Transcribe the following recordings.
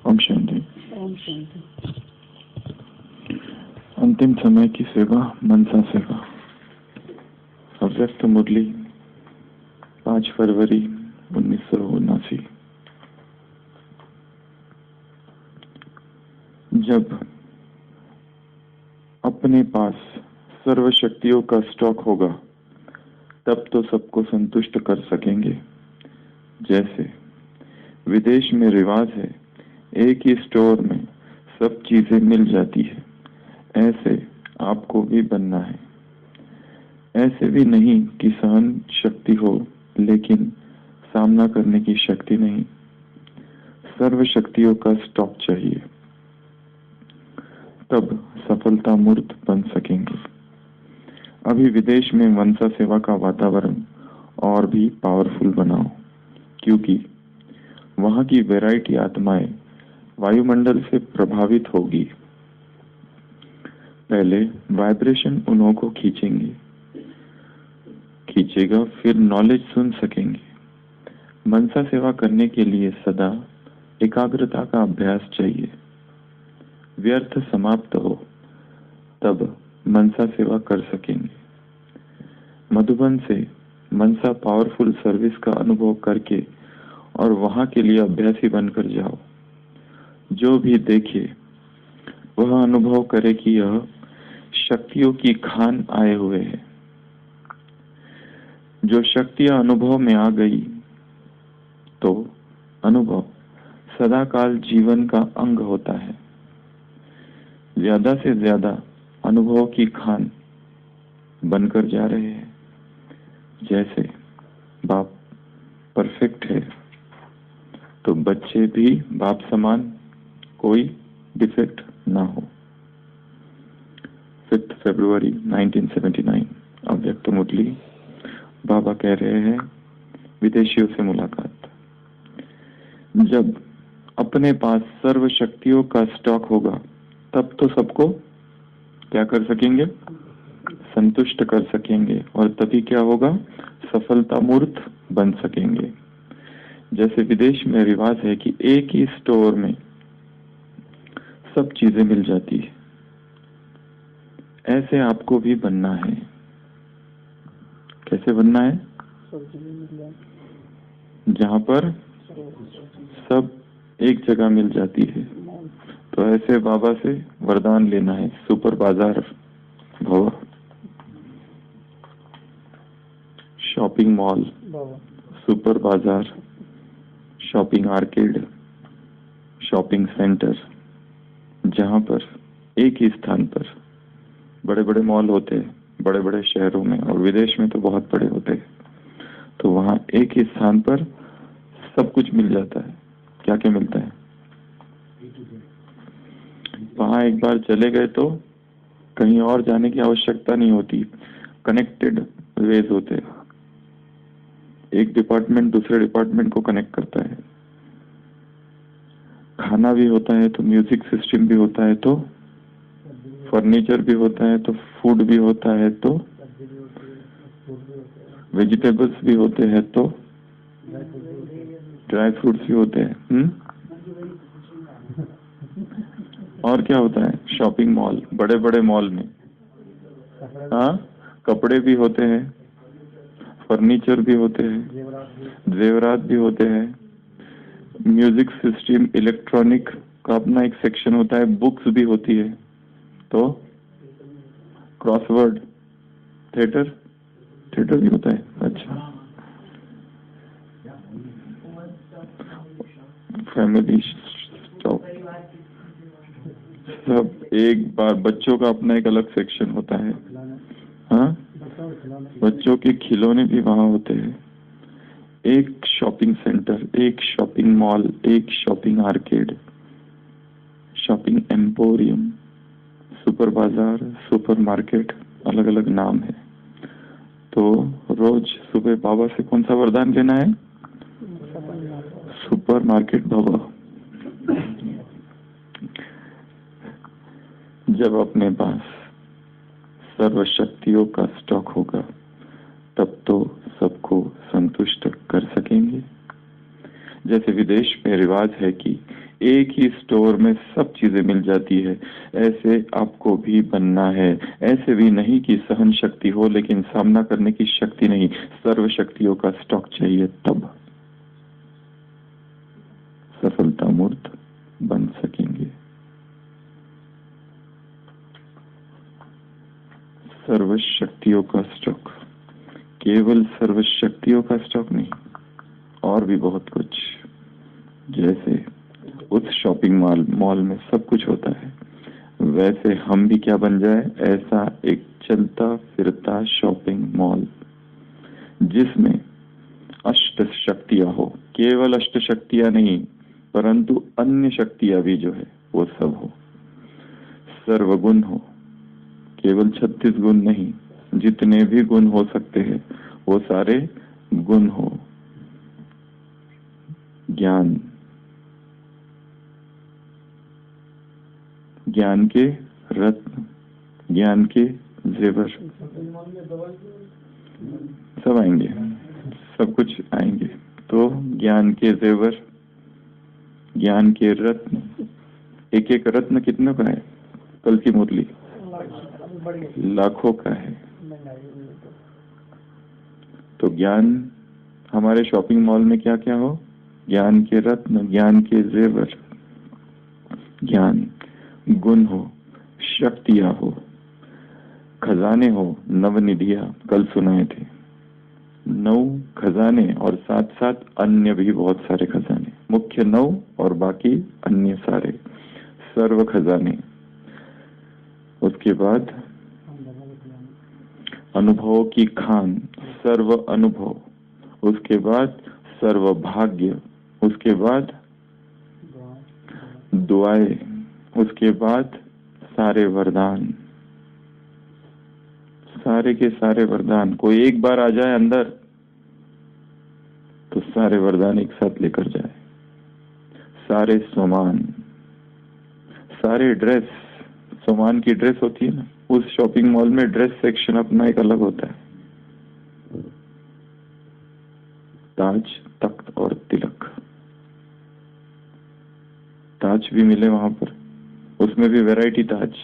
ओम शांति। ओम शांति। अंतिम समय की सेवा, मनसा सेवा। अव्यक्त मुरली 5 फरवरी 1979। जब अपने पास सर्व शक्तियों का स्टॉक होगा तब तो सबको संतुष्ट कर सकेंगे। जैसे विदेश में रिवाज है, एक ही स्टोर में सब चीजें मिल जाती है, ऐसे आपको भी बनना है। ऐसे भी नहीं कि सहन शक्ति हो लेकिन सामना करने की शक्ति नहीं। सर्व शक्तियों का स्टॉक चाहिए, तब सफलता मूर्त बन सकेंगे। अभी विदेश में मनसा सेवा का वातावरण और भी पावरफुल बनाओ, क्योंकि वहां की वैरायटी आत्माएं वायुमंडल से प्रभावित होगी। पहले वाइब्रेशन उन्हों को खींचेगा, फिर नॉलेज सुन सकेंगे। मनसा सेवा करने के लिए सदा एकाग्रता का अभ्यास चाहिए। व्यर्थ समाप्त हो तब मनसा सेवा कर सकेंगे। मधुबन से मनसा पावरफुल सर्विस का अनुभव करके और वहां के लिए अभ्यासी बनकर जाओ। जो भी देखे वह अनुभव करे कि यह शक्तियों की खान आए हुए हैं। जो शक्तियां अनुभव में आ गई तो अनुभव सदाकाल जीवन का अंग होता है। ज्यादा से ज्यादा अनुभव की खान बनकर जा रहे हैं। जैसे बाप परफेक्ट है तो बच्चे भी बाप समान, कोई डिफेक्ट ना हो। 5 फरवरी 1979। अव्यक्त मुरली। बाबा कह रहे हैं, विदेशियों से मुलाकात। जब अपने पास सर्व शक्तियों का स्टॉक होगा तब तो सबको क्या कर सकेंगे? संतुष्ट कर सकेंगे। और तभी क्या होगा? सफलता मूर्त बन सकेंगे। जैसे विदेश में रिवाज है कि एक ही स्टोर में सब चीजें मिल जाती है, ऐसे आपको भी बनना है। कैसे बनना है? जहां पर सब एक जगह मिल जाती है, तो ऐसे बाबा से वरदान लेना है। सुपर बाजार भव, शॉपिंग मॉल, सुपर बाजार, शॉपिंग आर्केड, शॉपिंग सेंटर, जहां पर एक ही स्थान पर बड़े बड़े मॉल होते हैं, बड़े बड़े शहरों में, और विदेश में तो बहुत बड़े होते हैं। तो वहां एक ही स्थान पर सब कुछ मिल जाता है। क्या क्या मिलता है? वहां एक बार चले गए तो कहीं और जाने की आवश्यकता नहीं होती। कनेक्टेड वेज होते हैं। एक डिपार्टमेंट दूसरे डिपार्टमेंट को कनेक्ट करता है। खाना भी होता है तो म्यूजिक सिस्टम भी होता है, तो फर्नीचर भी होता है, तो फूड भी होता है, तो वेजिटेबल्स भी होते हैं, तो ड्राई फ्रूट्स भी होते हैं। और क्या होता है? शॉपिंग मॉल, बड़े बड़े मॉल में हाँ कपड़े भी होते हैं, फर्नीचर भी होते हैं, जेवरात भी होते हैं, म्यूजिक सिस्टम, इलेक्ट्रॉनिक का अपना एक सेक्शन होता है, बुक्स भी होती है, तो क्रॉसवर्ड, थिएटर भी होता है। अच्छा, फैमिली स्टॉक, सब एक बार। बच्चों का अपना एक अलग सेक्शन होता है। हाँ, बच्चों के खिलौने भी वहां होते हैं। एक शॉपिंग सेंटर, एक शॉपिंग मॉल, एक shopping arcade, shopping emporium, super बाजार, सुपर मार्केट, अलग अलग नाम है। तो रोज सुबह बाबा से कौन सा वरदान लेना है? सुपर मार्केट भव। जब अपने पास सर्व शक्तियों का स्टॉक होगा तब तो सबको संतुष्ट कर सकेंगे। जैसे विदेश में रिवाज है कि एक ही स्टोर में सब चीजें मिल जाती है, ऐसे आपको भी बनना है। ऐसे भी नहीं कि सहन शक्ति हो लेकिन सामना करने की शक्ति नहीं, सर्व शक्तियों का स्टॉक चाहिए, तब सफलता मूर्त बन सकेंगे। सर्व शक्तियों का स्टॉक, केवल सर्व शक्तियों का स्टॉक नहीं, और भी बहुत कुछ। जैसे उस शॉपिंग मॉल में सब कुछ होता है, वैसे हम भी क्या बन जाए, ऐसा एक चलता फिरता शॉपिंग मॉल जिसमें अष्ट शक्तियां हो। केवल अष्ट शक्तियां नहीं, परंतु अन्य शक्तियां भी जो है वो सब हो। सर्वगुण हो, केवल 36 गुण नहीं, जितने भी गुण हो सकते हैं वो सारे गुण हो। ज्ञान, ज्ञान के रत्न, ज्ञान के जेवर सब आएंगे, सब कुछ आएंगे। तो ज्ञान के जेवर, ज्ञान के रत्न, एक एक रत्न कितने का है? कल की मुरली लाखों का है। तो ज्ञान हमारे शॉपिंग मॉल में क्या क्या हो? ज्ञान के रत्न, ज्ञान के जेवर, ज्ञान, गुण हो, शक्तियां हो, खजाने हो, नवनिधियां कल सुनाए थे, 9 खजाने और साथ साथ अन्य भी बहुत सारे खजाने, मुख्य 9 और बाकी अन्य सारे सर्व खजाने। उसके बाद अनुभवों की खान, सर्व अनुभव। उसके बाद सर्व भाग्य। उसके बाद दुआएं। उसके बाद सारे वरदान, सारे के सारे वरदान। कोई एक बार आ जाए अंदर तो सारे वरदान एक साथ लेकर जाए। सारे सामान, सारे ड्रेस, सामान की ड्रेस होती है ना, उस शॉपिंग मॉल में ड्रेस सेक्शन अपना एक अलग होता है। ताज, तख्त और तिलक। ताज भी मिले वहां पर, उसमें भी वैरायटी ताज।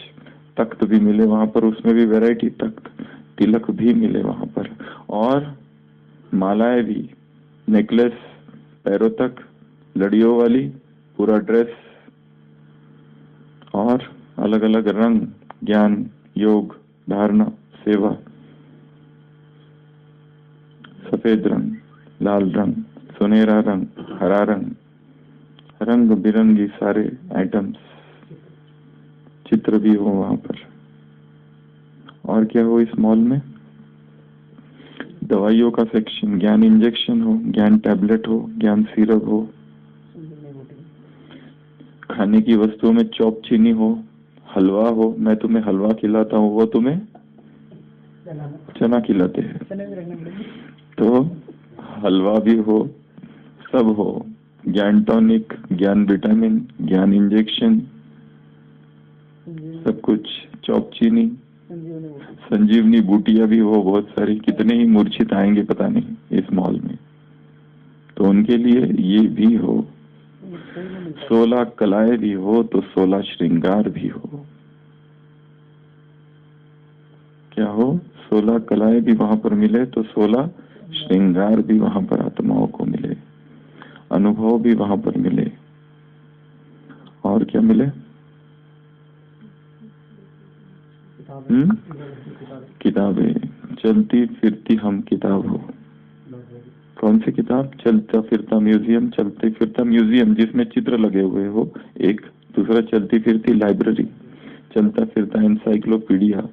तख्त भी मिले वहां पर, उसमें भी वैरायटी तख्त। तिलक भी मिले वहां पर, और मालाएं भी, नेकलेस पैरों तक, लड़ियों वाली, पूरा ड्रेस, और अलग अलग रंग, ज्ञान, योग, धारणा, सेवा। सफेद रंग, लाल रंग, सुनहरा रंग, हरा रंग, रंग बिरंगी सारे आइटम्स। चित्र भी हो वहां पर। और क्या हो इस मॉल में? दवाइयों का सेक्शन, ज्ञान इंजेक्शन हो, ज्ञान टैबलेट हो, ज्ञान सिरप हो, खाने की वस्तुओं में चॉप चीनी हो, हलवा हो। मैं तुम्हें हलवा खिलाता हूँ, वो तुम्हें चना खिलाते हैं। तो हलवा भी हो, सब हो। ज्ञान टॉनिक, ज्ञान विटामिन, ज्ञान इंजेक्शन, सब कुछ, चॉप चीनी, संजीवनी बूटियां भी हो बहुत सारी। कितने ही मूर्छित आएंगे पता नहीं इस मॉल में, तो उनके लिए ये भी हो। 16 कलाएं भी हो तो 16 श्रृंगार भी हो। क्या हो? 16 कलाएं भी वहां पर मिले तो 16 श्रृंगार भी वहां पर आत्माओं को मिले, अनुभव भी वहां पर मिले। और क्या मिले? किताबें, चलती फिरती हम किताब हो। कौन सी किताब? चलता फिरता म्यूजियम। चलते फिरता म्यूजियम जिसमें चित्र लगे हुए हो एक। दूसरा चलती फिरती लाइब्रेरी, चलता फिरता एनसाइक्लोपीडिया,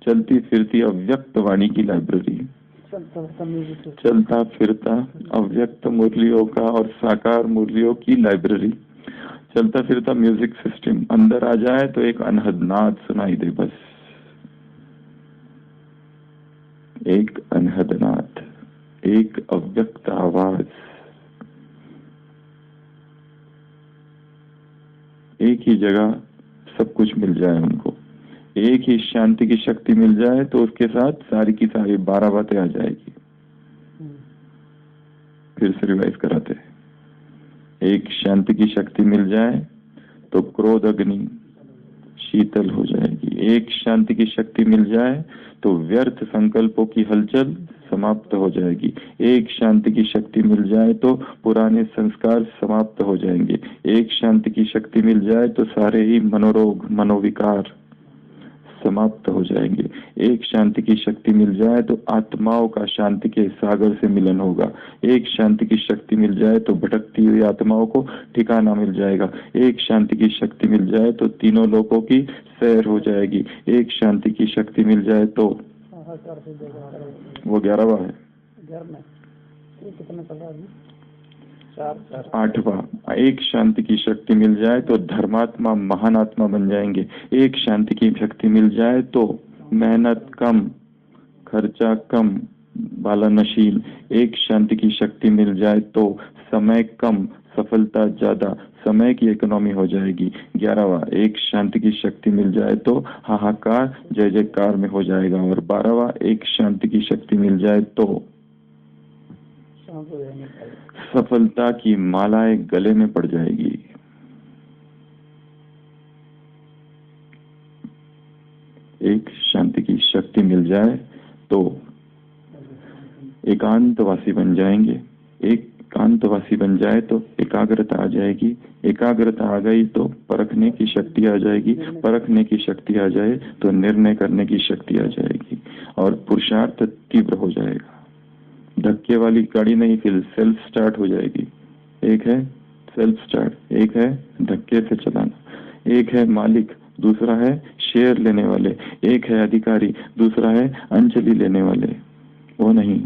चलती फिरती अव्यक्त वाणी की लाइब्रेरी, चलता फिरता अव्यक्त मुरलियों का और साकार मुरलियों की लाइब्रेरी, चलता फिरता म्यूजिक सिस्टम। अंदर आ जाए तो एक अनहद नाद सुनाई दे, बस एक अनहद नाद, एक अव्यक्त आवाज, एक ही जगह सब कुछ मिल जाए उनको। एक ही शांति की शक्ति मिल जाए तो उसके साथ सारी की सारी 12 बातें आ जाएगी। फिर से रिवाइज कराते हैं। एक शांति की शक्ति मिल जाए तो क्रोध अग्नि शीतल हो जाएगी। एक शांति की शक्ति मिल जाए तो व्यर्थ संकल्पों की हलचल समाप्त हो जाएगी। एक शांति की शक्ति मिल जाए तो पुराने संस्कार समाप्त हो जाएंगे। एक शांति की शक्ति मिल जाए तो सारे ही मनोरोग मनोविकार समाप्त हो जाएंगे। एक शांति की शक्ति मिल जाए तो आत्माओं का शांति के सागर से मिलन होगा। एक शांति की शक्ति मिल जाए तो भटकती हुई आत्माओं को ठिकाना मिल जाएगा। एक शांति की शक्ति मिल जाए तो तीनों लोकों की सैर हो जाएगी। एक शांति की शक्ति मिल जाए तो वो 11वां है, 8वां। एक शांति की शक्ति मिल जाए तो धर्मात्मा महान आत्मा बन जाएंगे। एक शांति की शक्ति मिल जाए तो मेहनत कम, खर्चा कम, बालानशील। एक शांति की शक्ति मिल जाए तो समय कम, सफलता ज्यादा, समय की इकोनॉमी हो जाएगी। 11वां, एक शांति की शक्ति मिल जाए तो हाहाकार जय जयकार में हो जाएगा। और 12वां, एक शांति की शक्ति मिल जाए तो सफलता की मालाएं गले में पड़ जाएगी। एक शांति की शक्ति मिल जाए तो एकांतवासी बन जाएंगे। एकांतवासी बन जाए तो एकाग्रता आ जाएगी। एकाग्रता आ गई तो परखने की शक्ति आ जाएगी। परखने की शक्ति आ जाए तो निर्णय करने की शक्ति आ जाएगी और पुरुषार्थ तीव्र हो जाएगा। धक्के वाली गाड़ी नहीं, फिर सेल्फ स्टार्ट हो जाएगी। एक है सेल्फ स्टार्ट, एक है धक्के से चलाना। एक है मालिक, दूसरा है शेयर लेने वाले। एक है अधिकारी, दूसरा है अंजलि लेने वाले। वो नहीं,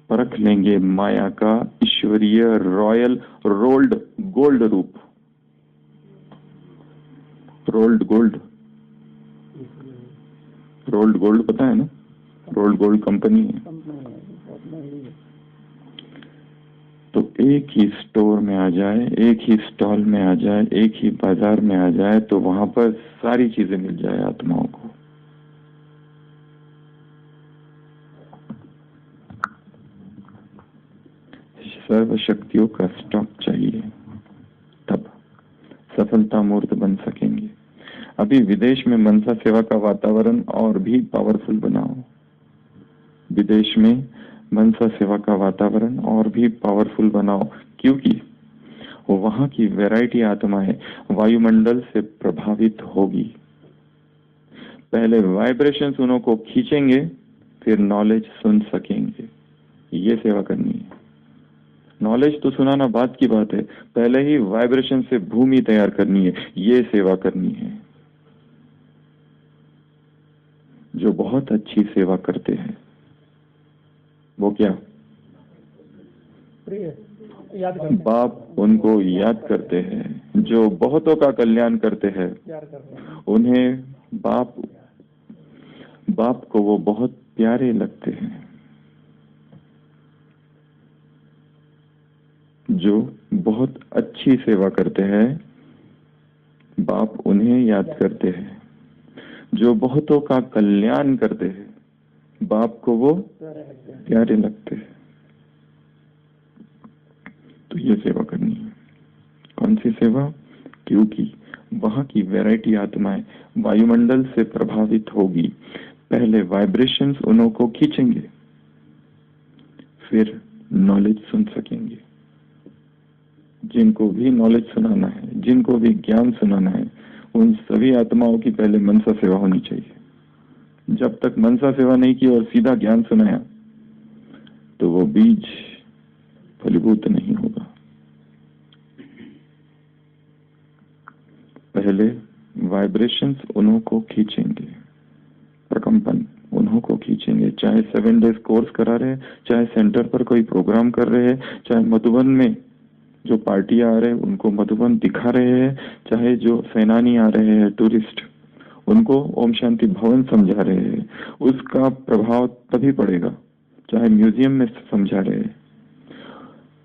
परख लेंगे माया का ईश्वरीय रॉयल रोल्ड गोल्ड रूप। रोल्ड गोल्ड, रोल्ड गोल्ड पता है ना? रोल्ड गोल्ड कंपनी है। तो एक ही स्टोर में आ जाए, एक ही स्टॉल में आ जाए, एक ही बाजार में आ जाए तो वहां पर सारी चीजें मिल जाए आत्माओं को। सर्व शक्तियों का स्टॉक चाहिए, तब सफलता मूर्त बन सकेंगे। अभी विदेश में मनसा सेवा का वातावरण और भी पावरफुल बनाओ। विदेश में मनसा सेवा का वातावरण और भी पावरफुल बनाओ, क्योंकि वहां की वैरायटी आत्माएं वायुमंडल से प्रभावित होगी। पहले वाइब्रेशंस उन्हों को खींचेंगे, फिर नॉलेज सुन सकेंगे। ये सेवा करनी है। नॉलेज तो सुनाना बात की बात है, पहले ही वाइब्रेशन से भूमि तैयार करनी है। ये सेवा करनी है। जो बहुत अच्छी सेवा करते हैं वो क्या? बाप उनको याद करते हैं। जो बहुतों का कल्याण करते हैं उन्हें बाप को वो बहुत प्यारे लगते हैं। जो बहुत अच्छी सेवा करते हैं बाप उन्हें याद करते हैं। जो बहुतों का कल्याण करते हैं बाप को वो प्यारे लगते हैं। तो ये सेवा करनी है। कौन सी सेवा? क्योंकि वहां की वैरायटी आत्माएं वायुमंडल से प्रभावित होगी। पहले वाइब्रेशंस उन्हों को खींचेंगे, फिर नॉलेज सुन सकेंगे। जिनको भी नॉलेज सुनाना है, जिनको भी ज्ञान सुनाना है, उन सभी आत्माओं की पहले मनसा सेवा होनी चाहिए। जब तक मनसा सेवा नहीं की और सीधा ज्ञान सुनाया तो वो बीज फलीभूत नहीं होगा। पहले वाइब्रेशंस उन्हों को खींचेंगे, प्रकंपन उन्हों को खींचेंगे। चाहे 7 डेज कोर्स करा रहे, चाहे सेंटर पर कोई प्रोग्राम कर रहे हैं, चाहे मधुबन में जो पार्टी आ रहे हैं उनको मधुबन दिखा रहे हैं, चाहे जो सेनानी आ रहे हैं टूरिस्ट उनको ओम शांति भवन समझा रहे हैं, उसका प्रभाव तभी पड़ेगा। चाहे म्यूजियम में समझा रहे हैं,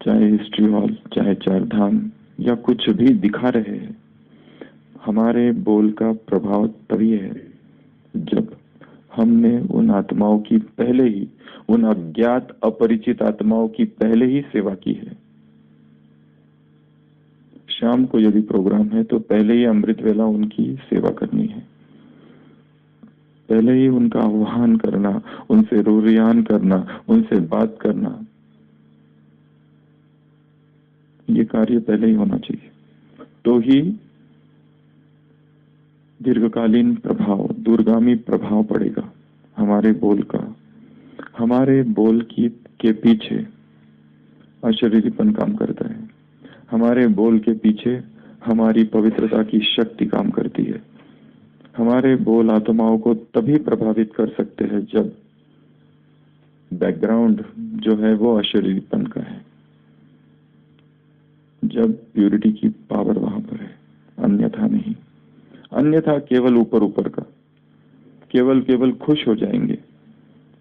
चाहे हिस्ट्री हॉल, चाहे 4 धाम या कुछ भी दिखा रहे हैं, हमारे बोल का प्रभाव तभी है जब हमने उन आत्माओं की पहले ही, उन अज्ञात अपरिचित आत्माओं की पहले ही सेवा की है। शाम को यदि प्रोग्राम है तो पहले ही अमृत वेला उनकी सेवा करनी है, पहले ही उनका आह्वान करना, उनसे रोरियान करना, उनसे बात करना, ये कार्य पहले ही होना चाहिए। तो ही दीर्घकालीन प्रभाव, दूरगामी प्रभाव पड़ेगा हमारे बोल का। हमारे बोल के पीछे अशरीरीपन काम करता है, हमारे बोल के पीछे हमारी पवित्रता की शक्ति काम करती है। हमारे बोल आत्माओं को तभी प्रभावित कर सकते हैं जब बैकग्राउंड जो है वो अशरीरीपन का है, जब प्यूरिटी की पावर वहां पर है, अन्यथा नहीं। अन्यथा केवल ऊपर ऊपर का, केवल खुश हो जाएंगे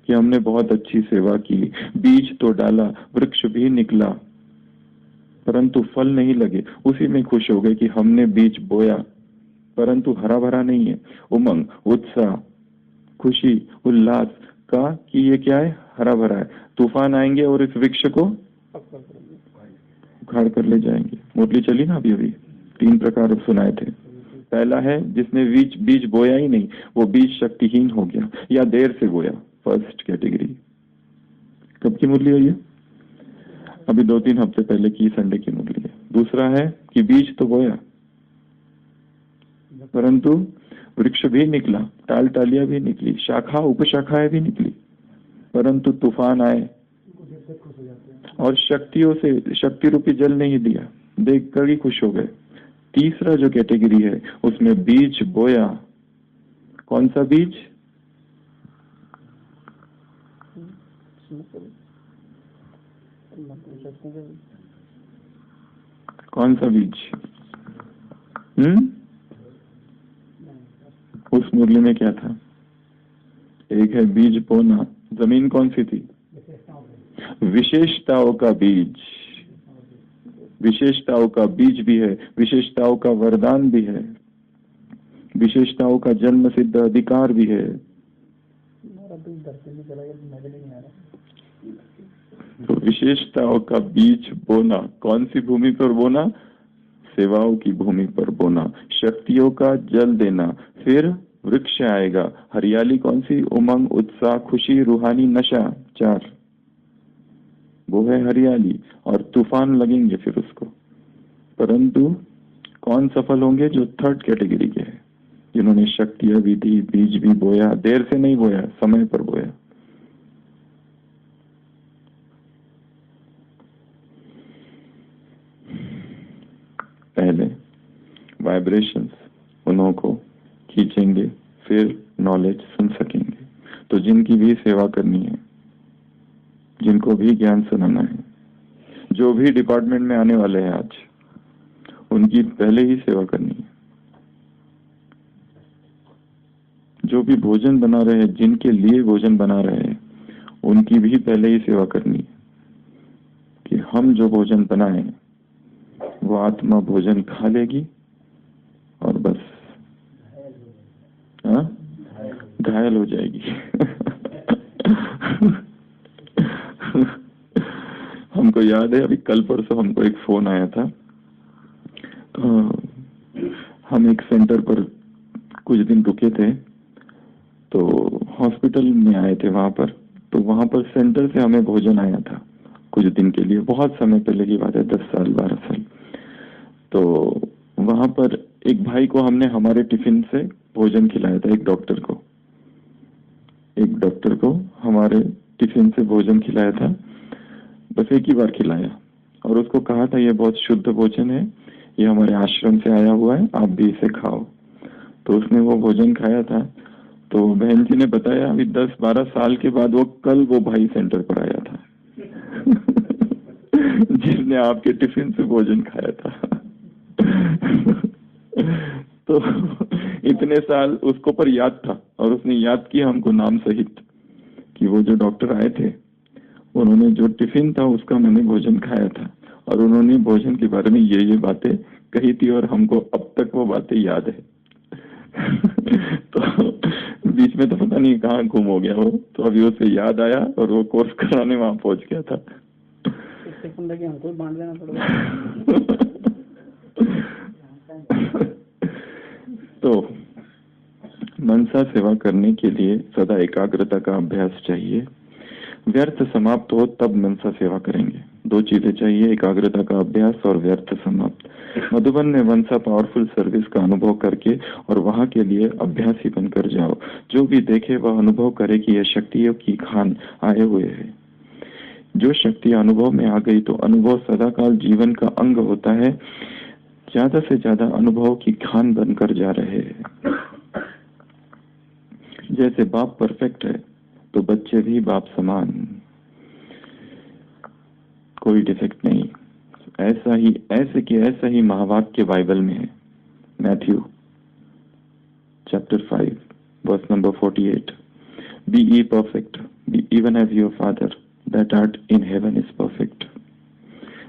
कि हमने बहुत अच्छी सेवा की, बीज तो डाला, वृक्ष भी निकला, परंतु फल नहीं लगे। उसी में खुश हो गए कि हमने बीज बोया परंतु हरा भरा नहीं है। उमंग, उत्साह, खुशी, उल्लास का कि ये क्या है, हरा भरा है। तूफान आएंगे और इस वृक्ष को उखाड़ कर ले जाएंगे। मुरली चली ना अभी अभी, 3 प्रकार सुनाए थे। पहला है जिसने बीज बोया ही नहीं, वो बीज शक्तिहीन हो गया या देर से बोया, फर्स्ट कैटेगरी। कब की मुरली है ये? अभी 2-3 हफ्ते पहले की संडे की मुरली है। दूसरा है कि बीज तो बोया परंतु वृक्ष भी निकला, टाल टालियां भी निकली, शाखा उपशाखाएं भी निकली, परंतु तूफान आए और शक्तियों से शक्ति रूपी जल नहीं दिया, देखकर ही खुश हो गए। तीसरा जो कैटेगरी है उसमें बीज बोया। कौन सा बीज? कौन सा बीज? उस मुरली में क्या था? एक है बीज बोना, जमीन कौन सी थी? विशेषताओं का बीज। विशेषताओं का बीज भी है, विशेषताओं का वरदान भी है, विशेषताओं का जन्म सिद्ध अधिकार भी है। तो विशेषताओं का बीज बोना, कौन सी भूमि पर बोना? सेवाओं की भूमि पर बोना, शक्तियों का जल देना, फिर वृक्ष आएगा। हरियाली कौन सी? उमंग, उत्साह, खुशी, रूहानी नशा, 4 वो है हरियाली। और तूफान लगेंगे फिर उसको, परंतु कौन सफल होंगे? जो 3rd कैटेगरी के हैं, जिन्होंने शक्तियां भी दी, बीज भी बोया, देर से नहीं बोया, समय पर बोया। पहले वाइब्रेशंस उन्हों को खींचेंगे, फिर नॉलेज सुन सकेंगे। तो जिनकी भी सेवा करनी है, जिनको भी ज्ञान सुनाना है, जो भी डिपार्टमेंट में आने वाले हैं आज, उनकी पहले ही सेवा करनी है। जो भी भोजन बना रहे हैं, जिनके लिए भोजन बना रहे हैं, उनकी भी पहले ही सेवा करनी है कि हम जो भोजन बनाए वो आत्मा भोजन खा लेगी और बस घायल हो जाएगी। हमको याद है अभी कल परसों हमको एक फोन आया था। तो हम एक सेंटर पर कुछ दिन रुके थे, तो हॉस्पिटल में आए थे वहां पर। तो वहां पर सेंटर से हमें भोजन आया था कुछ दिन के लिए, बहुत समय पहले की बात है, 10 साल 12 साल। तो वहां पर एक भाई को हमने हमारे टिफिन से भोजन खिलाया था। एक डॉक्टर को हमारे टिफिन से भोजन खिलाया था, बस एक ही बार खिलाया, और उसको कहा था ये बहुत शुद्ध भोजन है, ये हमारे आश्रम से आया हुआ है, आप भी इसे खाओ। तो उसने वो भोजन खाया था। तो बहन जी ने बताया अभी 10-12 साल के बाद कल वो भाई सेंटर पर आया था जिसने आपके टिफिन से भोजन खाया था। तो इतने साल उसको पर याद था, और उसने याद किया हमको नाम सहित कि वो जो डॉक्टर आए थे, उन्होंने जो टिफिन था उसका मैंने भोजन खाया था, और उन्होंने भोजन के बारे में ये बातें कही थी, और हमको अब तक वो बातें याद है। तो बीच में तो पता नहीं कहाँ गुम हो गया वो, तो अभी उसे याद आया और वो कोर्स कराने वहां पहुंच गया था। हमको बांट देना पड़ेगा। तो मनसा सेवा करने के लिए सदा एकाग्रता का अभ्यास चाहिए। व्यर्थ समाप्त हो तब मनसा सेवा करेंगे। दो चीजें चाहिए, एकाग्रता का अभ्यास और व्यर्थ समाप्त। मधुबन में मनसा पावरफुल सर्विस का अनुभव करके और वहां के लिए अभ्यासी बनकर जाओ। जो भी देखे वह अनुभव करे कि यह शक्तियों की खान आए हुए है। जो शक्ति अनुभव में आ गई तो अनुभव सदाकाल जीवन का अंग होता है। ज्यादा से ज्यादा अनुभव की खान बनकर जा रहे हैं। जैसे बाप परफेक्ट है तो बच्चे भी बाप समान, कोई डिफेक्ट नहीं। ऐसा ही महावाक्य बाइबल में है। Matthew chapter 5 verse number 48, be ye perfect, be even as your father that art in heaven is perfect।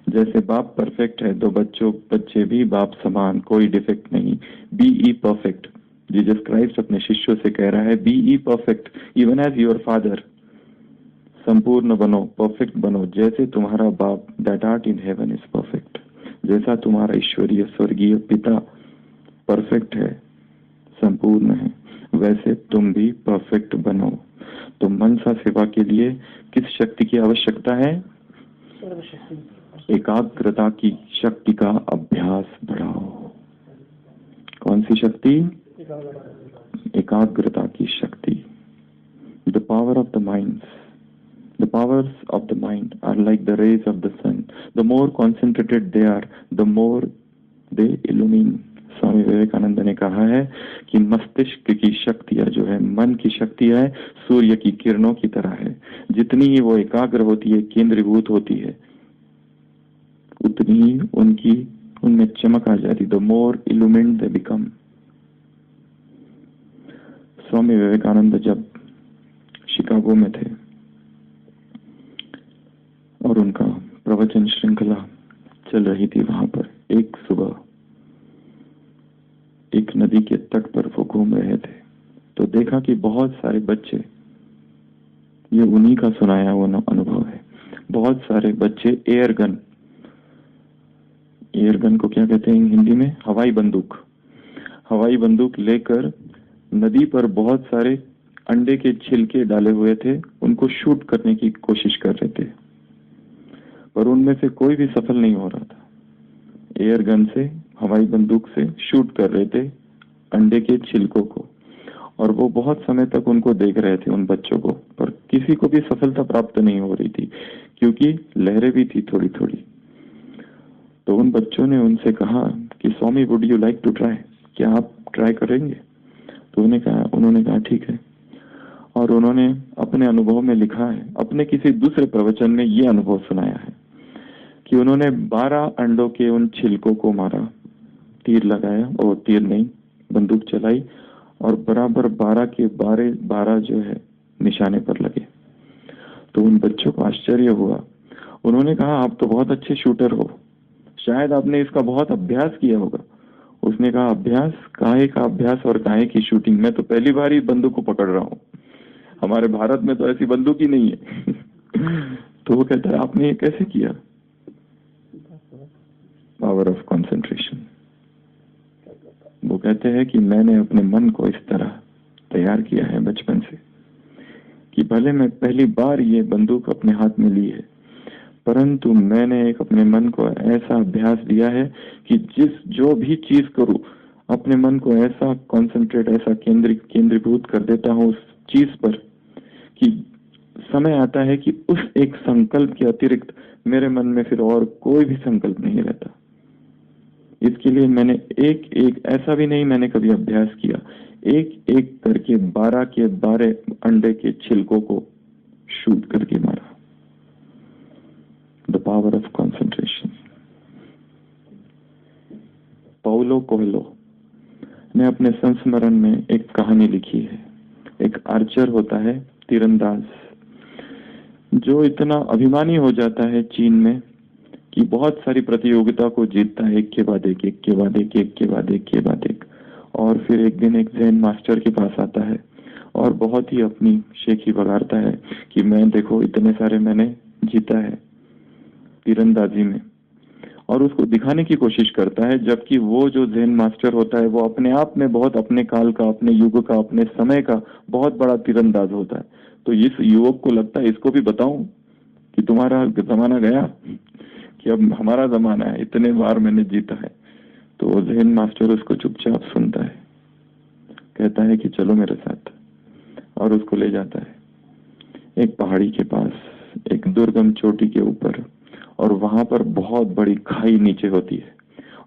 जैसे बाप परफेक्ट है तो बच्चे भी बाप समान, कोई डिफेक्ट नहीं। Be ye perfect, Jesus Christ अपने शिष्यों से कह रहा है, be ye perfect even as your father, संपूर्ण बनो, परफेक्ट बनो, जैसे तुम्हारा बाप that art in heaven is perfect. जैसा तुम्हारा ईश्वरीय स्वर्गीय पिता परफेक्ट है, संपूर्ण है, वैसे तुम भी परफेक्ट बनो। तो मनसा सेवा के लिए किस शक्ति की आवश्यकता है? एकाग्रता की शक्ति का अभ्यास बढ़ाओ। कौन सी शक्ति? एकाग्रता की शक्ति। The power of the mind, the powers of the mind are like the rays of the sun. The more concentrated they are, the more they illumine। Swami Vivekananda ने कहा है कि मस्तिष्क की शक्तियां जो है, मन की शक्तियां है, सूर्य की किरणों की तरह है। जितनी ही वो एकाग्र होती है, केंद्रीभूत होती है, उतनी ही उनमें चमक आ जाती। The more illumined they become. Swami Vivekananda जब शिकागो में थे और उनका प्रवचन श्रृंखला चल रही थी, वहां पर एक सुबह एक नदी के तट पर वो घूम रहे थे तो देखा कि बहुत सारे बच्चे, ये उन्हीं का सुनाया हुआ अनुभव है, बहुत सारे बच्चे एयर गन को क्या कहते हैं हिंदी में? हवाई बंदूक लेकर नदी पर बहुत सारे अंडे के छिलके डाले हुए थे, उनको शूट करने की कोशिश कर रहे थे, पर उनमें से कोई भी सफल नहीं हो रहा था। एयर गन से, हवाई बंदूक से शूट कर रहे थे अंडे के छिलकों को, और वो बहुत समय तक उनको देख रहे थे, उन बच्चों को, पर किसी को भी सफलता प्राप्त नहीं हो रही थी, क्योंकि लहरें भी थी थोड़ी थोड़ी। तो उन बच्चों ने उनसे कहा कि Swami, would you like to try, क्या आप ट्राई करेंगे? तो उन्होंने कहा ठीक है। और उन्होंने अपने अनुभव में लिखा है, अपने किसी दूसरे प्रवचन में ये अनुभव सुनाया है कि उन्होंने 12 अंडों के उन छिलकों को मारा, तीर लगाया, और तीर नहीं, बंदूक चलाई, और बराबर 12 के 12 जो है निशाने पर लगे। तो उन बच्चों को आश्चर्य हुआ। उन्होंने कहा, आप तो बहुत अच्छे शूटर हो, शायद आपने इसका बहुत अभ्यास किया होगा। उसने कहा, अभ्यास? काहे का अभ्यास और काहे की शूटिंग? मैं तो पहली बार ही बंदूक को पकड़ रहा हूँ, हमारे भारत में तो ऐसी बंदूक ही नहीं है। तो वो कहता है, आपने ये कैसे किया? Power of concentration. वो कहते हैं कि मैंने अपने मन को इस तरह तैयार किया है बचपन से कि भले मैं पहली बार ये बंदूक अपने हाथ में ली है, परंतु मैंने एक अपने मन को ऐसा अभ्यास दिया है कि जो भी चीज करूं, अपने मन को ऐसा कंसंट्रेट, ऐसा केंद्रीभूत कर देता हूं उस चीज पर कि समय आता है कि उस एक संकल्प के अतिरिक्त मेरे मन में फिर और कोई भी संकल्प नहीं रहता। इसके लिए मैंने एक ऐसा भी नहीं मैंने कभी अभ्यास किया, एक एक करके 12 के 12 अंडे के छिलकों को शूट करके मारा। The power of concentration. Paulo Coelho ने अपने संस्मरण में एक कहानी लिखी है। एक आर्चर होता है, तीरंदाज, जो इतना अभिमानी हो जाता है चीन में कि बहुत सारी प्रतियोगिता को जीतता है, एक के बाद एक, एक के बाद एक, एक के बाद एक के बाद एक। और फिर एक दिन एक जैन मास्टर के पास आता है और बहुत ही अपनी शेखी बगाड़ता है कि मैं देखो इतने सारे मैंने जीता है तीरंदाजी में। और उसको दिखाने की कोशिश करता है, जबकि वो जो ज़ेन मास्टर होता है वो अपने आप में बहुत अपने काल का, अपने युग का, अपने समय का बहुत बड़ा तीरंदाज होता है। तो इस युवक को लगता है इसको भी बताऊं कि तुम्हारा जमाना गया, कि अब हमारा जमाना है, इतने बार मैंने जीता है। तो वो ज़ेन मास्टर उसको चुपचाप सुनता है, कहता है कि चलो मेरे साथ, और उसको ले जाता है एक पहाड़ी के पास, एक दुर्गम चोटी के ऊपर, और वहां पर बहुत बड़ी खाई नीचे होती है,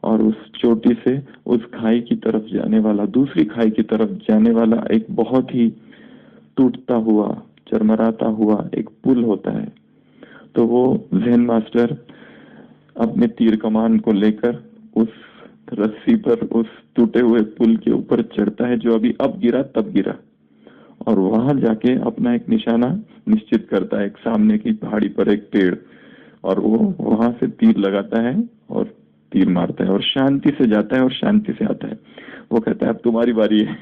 और उस चोटी से उस खाई की तरफ जाने वाला, दूसरी खाई की तरफ जाने वाला एक बहुत ही टूटता हुआ, चरमराता हुआ एक पुल होता है। तो वो ज़ेन मास्टर अपने तीर कमान को लेकर उस रस्सी पर उस टूटे हुए पुल के ऊपर चढ़ता है, जो अभी अब गिरा तब गिरा, और वहां जाके अपना एक निशाना निश्चित करता है, एक सामने की पहाड़ी पर एक पेड़, और वो वहां से तीर लगाता है और तीर मारता है, और शांति से जाता है और शांति से आता है। वो कहता है अब तुम्हारी बारी है।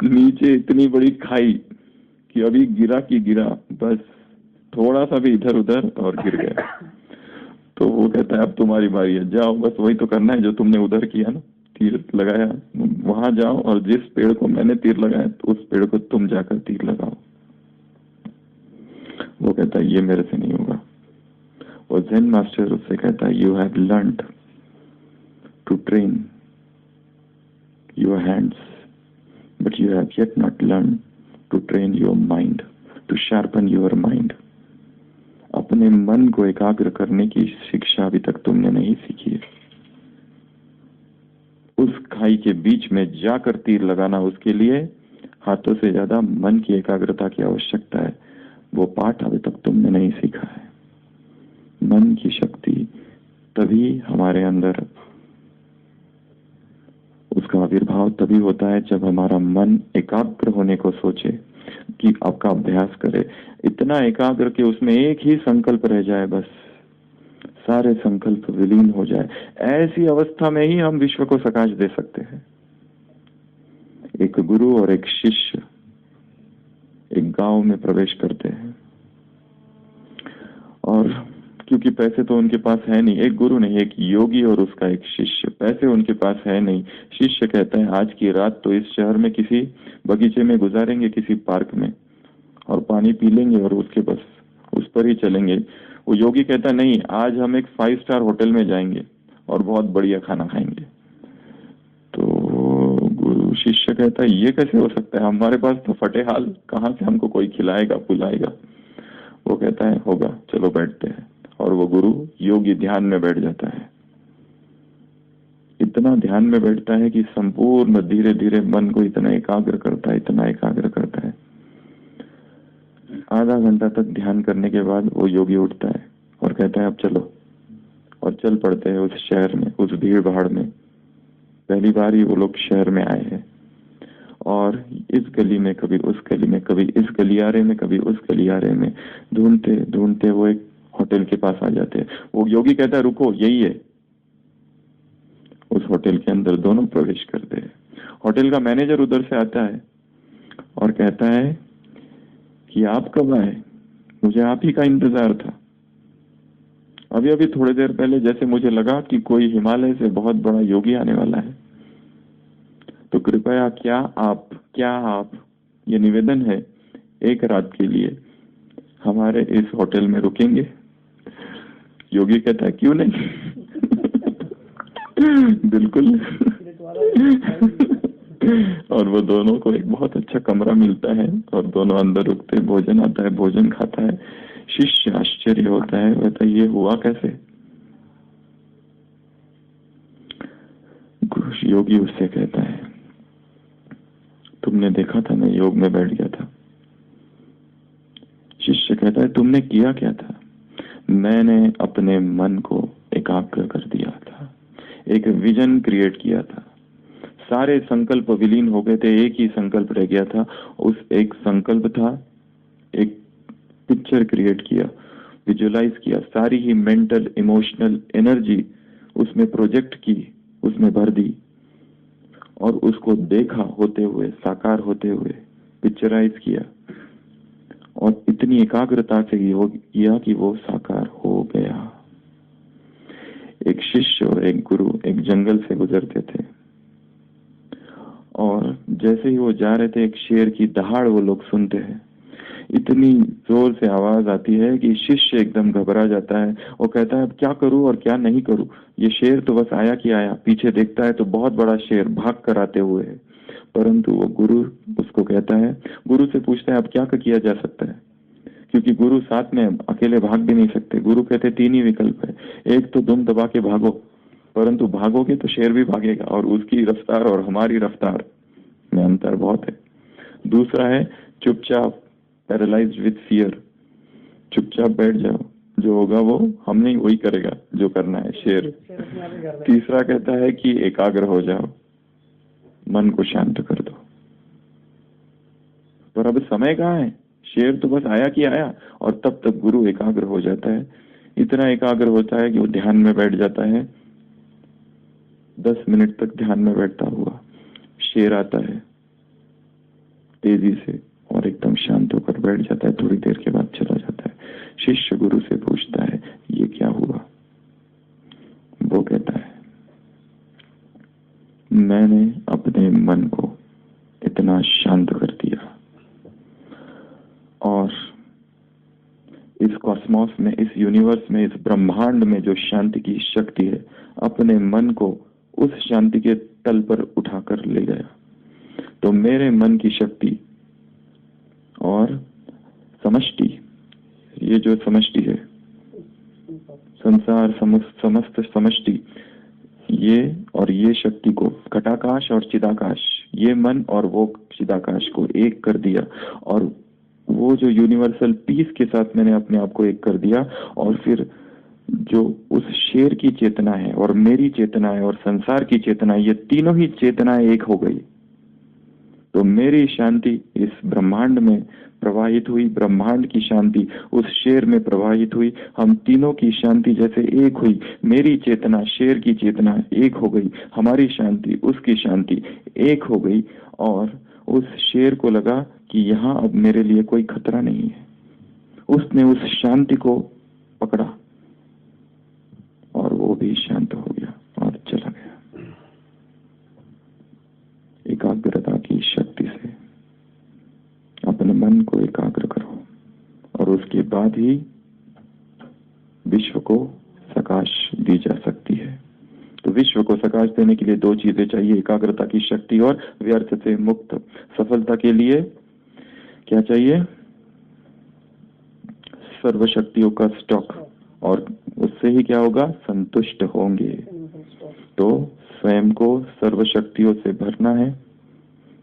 नीचे इतनी बड़ी खाई कि अभी गिरा की गिरा, बस थोड़ा सा भी इधर उधर और गिर गया। तो वो कहता है अब तुम्हारी बारी है, जाओ, बस वही तो करना है जो तुमने उधर किया ना, तीर लगाया, वहां जाओ और जिस पेड़ को मैंने तीर लगाया तो उस पेड़ को तुम जाकर तीर लगाओ। वो कहता है ये मेरे से नहीं होगा। और ज़ेन मास्टर उससे कहता है you have learned to train your hands, but you have yet not learn to train your mind, to sharpen your mind. अपने मन को एकाग्र करने की शिक्षा अभी तक तुमने नहीं सीखी है। उस खाई के बीच में जाकर तीर लगाना, उसके लिए हाथों से ज्यादा मन की एकाग्रता की आवश्यकता है। वो पाठ अभी तक तुमने नहीं सीखा है। मन की शक्ति तभी हमारे अंदर, उसका आविर्भाव तभी होता है जब हमारा मन एकाग्र होने को सोचे, कि आपका अभ्यास करे, इतना एकाग्र कि उसमें एक ही संकल्प रह जाए, बस सारे संकल्प विलीन हो जाए। ऐसी अवस्था में ही हम विश्व को प्रकाश दे सकते हैं। एक गुरु और एक शिष्य एक गांव में प्रवेश करते हैं, और क्योंकि पैसे तो उनके पास है नहीं, एक गुरु नहीं, एक योगी और उसका एक शिष्य, पैसे उनके पास है नहीं। शिष्य कहता है आज की रात तो इस शहर में किसी बगीचे में गुजारेंगे, किसी पार्क में, और पानी पी लेंगे और उसके बस उस पर ही चलेंगे। वो योगी कहता नहीं, आज हम एक 5 स्टार होटल में जाएंगे और बहुत बढ़िया खाना खाएंगे। तो गुरु शिष्य कहता है ये कैसे हो सकता है, हमारे पास तो फटे हाल, कहाँ से हमको कोई खिलाएगा पुलाएगा। वो कहता है होगा, चलो बैठते हैं, और वो गुरु योगी ध्यान में बैठ जाता है। इतना ध्यान में बैठता है कि संपूर्ण धीरे धीरे मन को इतना एकाग्र करता है, इतना एकाग्र करता है। आधा घंटा तक ध्यान करने के बाद वो योगी उठता है और कहता है अब चलो, और चल पड़ते हैं उस शहर में, उस भीड़ भाड़ में। पहली बार ही वो लोग शहर में आए हैं, और इस गली में कभी उस गली में, कभी इस गलियारे में कभी उस गलियारे में ढूंढते ढूंढते वो एक होटल के पास आ जाते हैं। वो योगी कहता है रुको, यही है। उस होटल के अंदर दोनों प्रवेश करते हैं। होटल का मैनेजर उधर से आता है और कहता है कि आप कब आए, मुझे आप ही का इंतजार था। अभी अभी थोड़ी देर पहले जैसे मुझे लगा कि कोई हिमालय से बहुत बड़ा योगी आने वाला है, तो कृपया क्या आप, ये निवेदन है, एक रात के लिए हमारे इस होटल में रुकेंगे। योगी कहता है क्यों नहीं। बिल्कुल। और वो दोनों को एक बहुत अच्छा कमरा मिलता है, और दोनों अंदर रुकते, भोजन आता है, भोजन खाता है। शिष्य आश्चर्य होता है, कहता है ये हुआ कैसे। योगी उससे कहता है तुमने देखा था मैं योग में बैठ गया था। शिष्य कहता है तुमने किया क्या था। मैंने अपने मन को एकाग्र कर दिया था, एक विजन क्रिएट किया था, सारे संकल्प विलीन हो गए थे, एक ही संकल्प रह गया था। उस एक संकल्प था, एक पिक्चर क्रिएट किया, विजुअलाइज किया, सारी ही मेंटल इमोशनल एनर्जी उसमें प्रोजेक्ट की, उसमें भर दी, और उसको देखा होते हुए, साकार होते हुए, पिक्चराइज किया, और इतनी एकाग्रता से योग किया कि वो साकार हो गया। एक शिष्य और एक गुरु एक जंगल से गुजरते थे, और जैसे ही वो जा रहे थे एक शेर की दहाड़ वो लोग सुनते हैं। इतनी जोर से आवाज आती है कि शिष्य एकदम घबरा जाता है। वो कहता है अब क्या करूं और क्या नहीं करूं, ये शेर तो बस आया कि आया। पीछे देखता है तो बहुत बड़ा शेर भाग कर आते हुए है। परंतु वो गुरु उसको कहता है, गुरु से पूछता है अब क्या किया जा सकता है, क्योंकि गुरु साथ में अकेले भाग भी नहीं सकते। गुरु कहते तीन ही विकल्प है, एक तो दुम दबा के भागो, परंतु भागोगे तो शेर भी भागेगा और उसकी रफ्तार और हमारी रफ्तार में अंतर बहुत है। दूसरा है चुपचाप, पैरालाइज्ड विथ फियर, चुपचाप बैठ जाओ, जो होगा वो हम नहीं वही करेगा जो करना है शेर। तीसरा कहता है कि एकाग्र हो जाओ, मन को शांत कर दो। पर अब समय कहाँ है, शेर तो बस आया कि आया, और तब तक गुरु एकाग्र हो जाता है। इतना एकाग्र होता है कि वो ध्यान में बैठ जाता है। 10 मिनट तक ध्यान में बैठता हुआ शेर आता है तेजी से और एकदम शांत होकर बैठ जाता है। थोड़ी देर के बाद चला जाता है। शिष्य गुरु से पूछता है ये क्या हुआ। वो कहता है मैंने अपने मन को इतना शांत कर दिया, और इस कॉस्मोस में, इस यूनिवर्स में, इस ब्रह्मांड में जो शांति की शक्ति है, अपने मन को उस शांति के तल पर उठाकर ले गया। तो मेरे मन की शक्ति और समष्टि, ये जो समष्टि है, संसार समस्त समष्टि, ये और ये शक्ति को, घटाकाश और चिदाकाश, ये मन और वो चिदाकाश को एक कर दिया। और वो जो यूनिवर्सल पीस के साथ मैंने अपने आप को एक कर दिया, और फिर जो उस शेर की चेतना है और मेरी चेतना है और संसार की चेतना है, ये तीनों ही चेतनाएं एक हो गई। तो मेरी शांति इस ब्रह्मांड में प्रवाहित हुई, ब्रह्मांड की शांति उस शेर में प्रवाहित हुई। हम तीनों की शांति जैसे एक हुई, मेरी चेतना शेर की चेतना एक हो गई, हमारी शांति उसकी शांति एक हो गई। और उस शेर को लगा कि यहाँ अब मेरे लिए कोई खतरा नहीं है। उसने उस शांति को पकड़ा और वो भी शांत हो गया और चला गया। एकाग्रता की शक्ति से अपने मन को एकाग्र करो, और उसके बाद ही विश्व को प्रकाश दी जा सकती है। तो विश्व को प्रकाश देने के लिए दो चीजें चाहिए, एकाग्रता की शक्ति और व्यर्थ से मुक्त। सफलता के लिए क्या चाहिए? सर्व शक्तियों का स्टॉक, और उससे ही क्या होगा? संतुष्ट होंगे। तो स्वयं को सर्व शक्तियों से भरना है,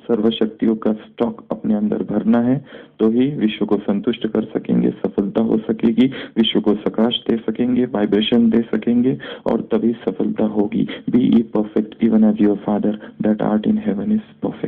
सर्व शक्तियों का स्टॉक अपने अंदर भरना है, तो ही विश्व को संतुष्ट कर सकेंगे, सफलता हो सकेगी, विश्व को प्रकाश दे सकेंगे, वाइब्रेशन दे सकेंगे, और तभी सफलता होगी। Be ye perfect even as your father that art in heaven is perfect.